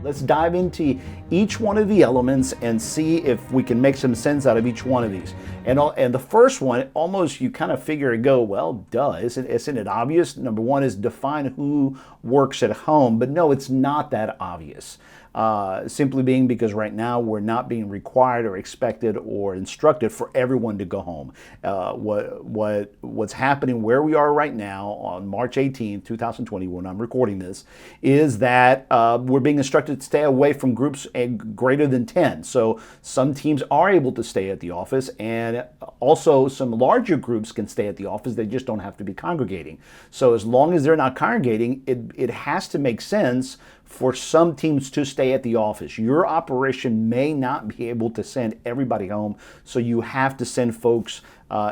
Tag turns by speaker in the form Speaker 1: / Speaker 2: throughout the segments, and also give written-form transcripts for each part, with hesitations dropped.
Speaker 1: Let's dive into each one of the elements and see if we can make some sense out of each one of these. And the first one, almost you kind of figure and go, well, duh, isn't it obvious? Number one is define who works at home, but no, it's not that obvious. Simply being because right now we're not being required or expected or instructed for everyone to go home. What's happening where we are right now on March 18th, 2020, when I'm recording this, is that we're being instructed to stay away from groups greater than 10. So some teams are able to stay at the office, and also some larger groups can stay at the office. They just don't have to be congregating. So as long as they're not congregating, it has to make sense for some teams to stay at the office. Your operation may not be able to send everybody home, so you have to send folks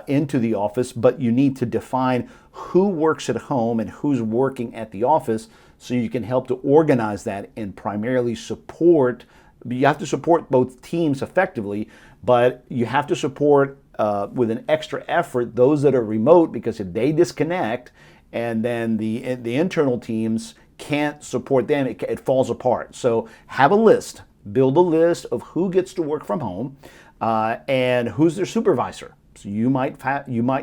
Speaker 1: into the office, but you need to define who works at home and who's working at the office so you can help to organize that and primarily support. You have to support both teams effectively, but you have to support with an extra effort those that are remote, because if they disconnect and then the internal teams can't support them, it falls apart. So have a list, build a list of who gets to work from home and who's their supervisor. So you might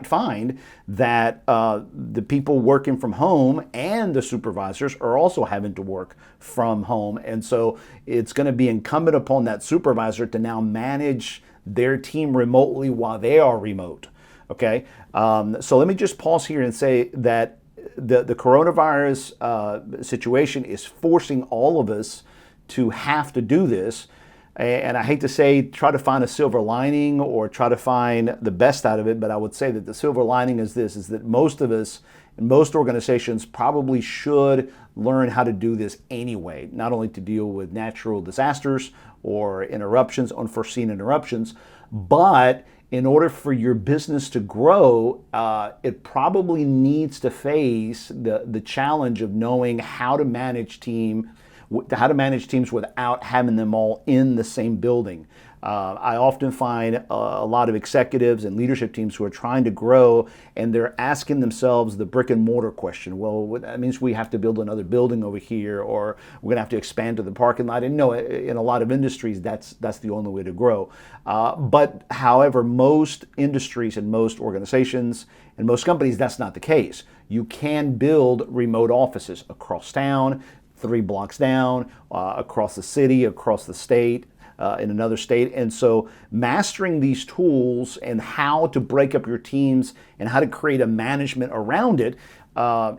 Speaker 1: find that the people working from home and the supervisors are also having to work from home. And so it's going to be incumbent upon that supervisor to now manage their team remotely while they are remote. Okay, so let me just pause here and say that the coronavirus situation is forcing all of us to have to do this. And I hate to say try to find a silver lining or try to find the best out of it, but I would say that the silver lining is that most of us and most organizations probably should learn how to do this anyway, not only to deal with natural disasters or interruptions, unforeseen interruptions, but in order for your business to grow, it probably needs to face the challenge of knowing how to manage teams without having them all in the same building. I often find a lot of executives and leadership teams who are trying to grow, and they're asking themselves the brick and mortar question. Well, that means we have to build another building over here, or we're going to have to expand to the parking lot. And no, in a lot of industries, that's the only way to grow. But however, most industries and most organizations and most companies, that's not the case. You can build remote offices across town, 3 blocks down, across the city, across the state, in another state. And so mastering these tools and how to break up your teams and how to create a management around it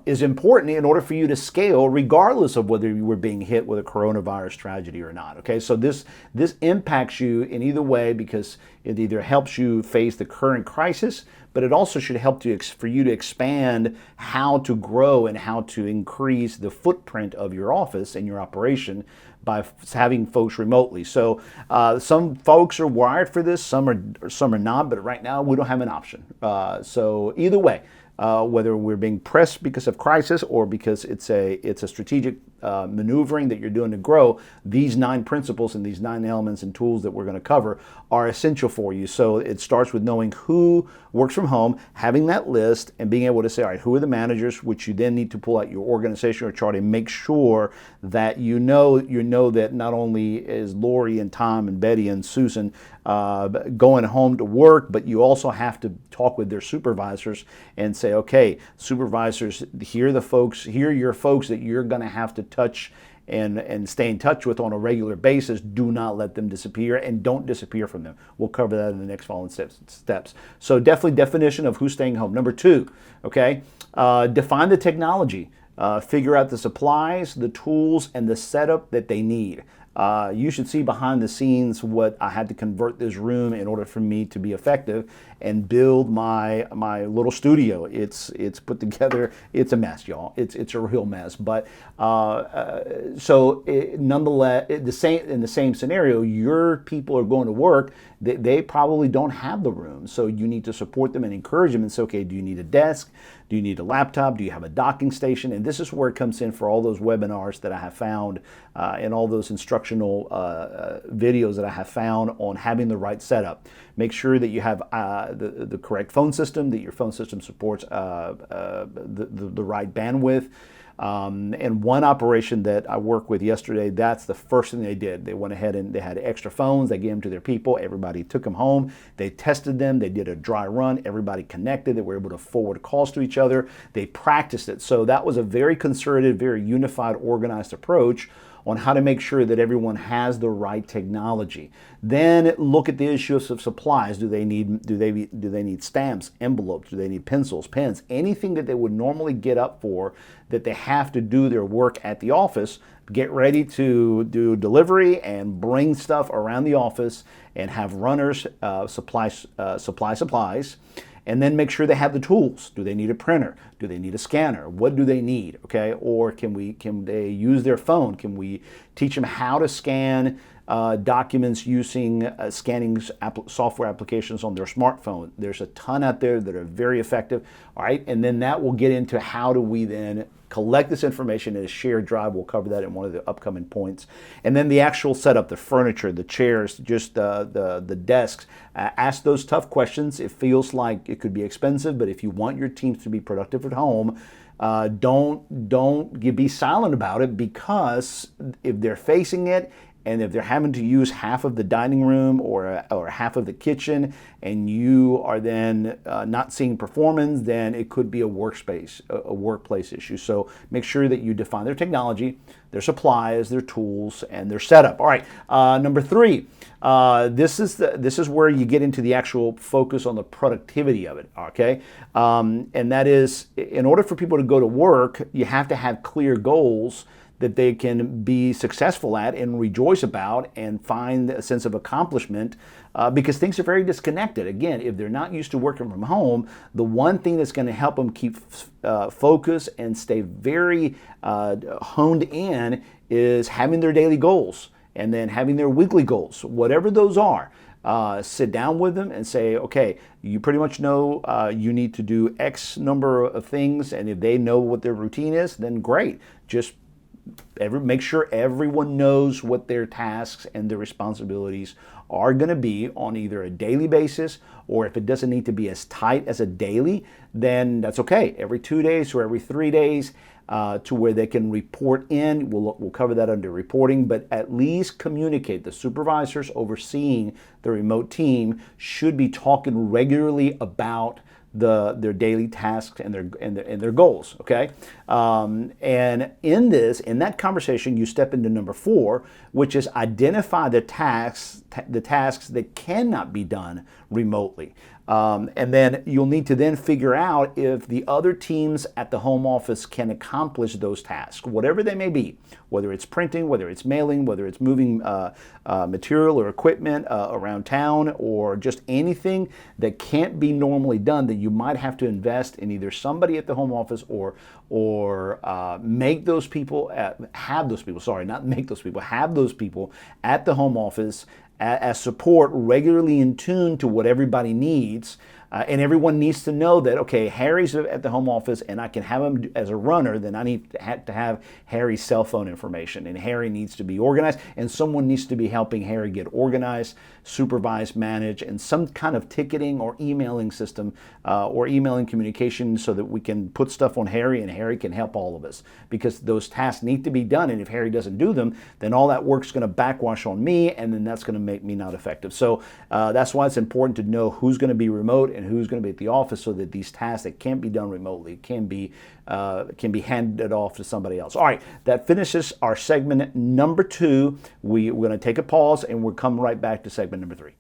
Speaker 1: is important in order for you to scale, regardless of whether you were being hit with a coronavirus tragedy or not. Okay, so this impacts you in either way, because it either helps you face the current crisis, but it also should help for you to expand how to grow and how to increase the footprint of your office and your operation by having folks remotely. So some folks are wired for this, some are not, but right now we don't have an option. So either way, whether we're being pressed because of crisis or because it's a strategic maneuvering that you're doing to grow, these 9 principles and these 9 elements and tools that we're going to cover are essential for you. So it starts with knowing who works from home, having that list, and being able to say, all right, who are the managers, which you then need to pull out your organizational chart and make sure that you know that not only is Lori and Tom and Betty and Susan going home to work, but you also have to talk with their supervisors and say, okay, supervisors, here are your folks that you're going to have to touch and stay in touch with on a regular basis. Do not let them disappear, and don't disappear from them. We'll cover that in the next following steps. So definitely definition of who's staying home. Number 2, okay, define the technology. Figure out the supplies, the tools, and the setup that they need. You should see behind the scenes what I had to convert this room in order for me to be effective and build my little studio. It's put together. It's a mess, y'all. It's a real mess. But nonetheless, in the same scenario, your people are going to work. They probably don't have the room, so you need to support them and encourage them and say, okay, do you need a desk? Do you need a laptop? Do you have a docking station? And this is where it comes in for all those webinars that I have found and all those instructional videos that I have found on having the right setup. Make sure that you have the correct phone system, that your phone system supports the right bandwidth. And one operation that I worked with yesterday, that's the first thing they did. They went ahead and they had extra phones. They gave them to their people. Everybody took them home. They tested them. They did a dry run. Everybody connected. They were able to forward calls to each other. They practiced it. So that was a very concerted, very unified, organized approach on how to make sure that everyone has the right technology. Then look at the issues of supplies. Do they need stamps, envelopes? Do they need pencils, pens, anything that they would normally get up for that they have to do their work at the office? Get ready to do delivery and bring stuff around the office and have runners supply supplies. And then make sure they have the tools. Do they need a printer? Do they need a scanner? What do they need? Okay, or can they use their phone? Can we teach them how to scan documents using scanning software applications on their smartphone? There's a ton out there that are very effective. All right, and then that will get into how do we then collect this information in a shared drive. We'll cover that in one of the upcoming points. And then the actual setup, the furniture, the chairs, just the desks. Ask those tough questions. It feels like it could be expensive, but if you want your teams to be productive at home, don't be silent about it, because if they're facing it, and if they're having to use half of the dining room or half of the kitchen, and you are then not seeing performance, then it could be a workplace issue. So make sure that you define their technology, their supplies, their tools, and their setup. All right, number 3. This is where you get into the actual focus on the productivity of it. Okay, and that is, in order for people to go to work, you have to have clear goals that they can be successful at and rejoice about and find a sense of accomplishment, because things are very disconnected. Again, if they're not used to working from home, the one thing that's going to help them keep focus and stay very honed in is having their daily goals and then having their weekly goals, whatever those are. Sit down with them and say, okay, you pretty much know you need to do X number of things, and if they know what their routine is, then great. Just make sure everyone knows what their tasks and their responsibilities are going to be on either a daily basis, or if it doesn't need to be as tight as a daily, then that's okay. Every 2 days or every 3 days, to where they can report in. We'll cover that under reporting, but at least communicate. The supervisors overseeing the remote team should be talking regularly about their daily tasks and their goals. Okay, and in that conversation, you step into number 4, which is identify the tasks that cannot be done remotely. And then you'll need to then figure out if the other teams at the home office can accomplish those tasks, whatever they may be, whether it's printing, whether it's mailing, whether it's moving material or equipment around town, or just anything that can't be normally done, that you might have to invest in either somebody at the home office or make those people, have those people at the home office as support, regularly in tune to what everybody needs. And everyone needs to know that, okay, Harry's at the home office and I can have him as a runner, then I need to have Harry's cell phone information, and Harry needs to be organized, and someone needs to be helping Harry get organized, supervise, manage, and some kind of ticketing or emailing system or emailing communication, so that we can put stuff on Harry and Harry can help all of us, because those tasks need to be done, and if Harry doesn't do them, then all that work's going to backwash on me, and then that's going to make me not effective. So that's why it's important to know who's going to be remote and who's going to be at the office, so that these tasks that can't be done remotely can be handed off to somebody else. All right, that finishes our segment number 2. We're going to take a pause, and we'll come right back to segment number 3.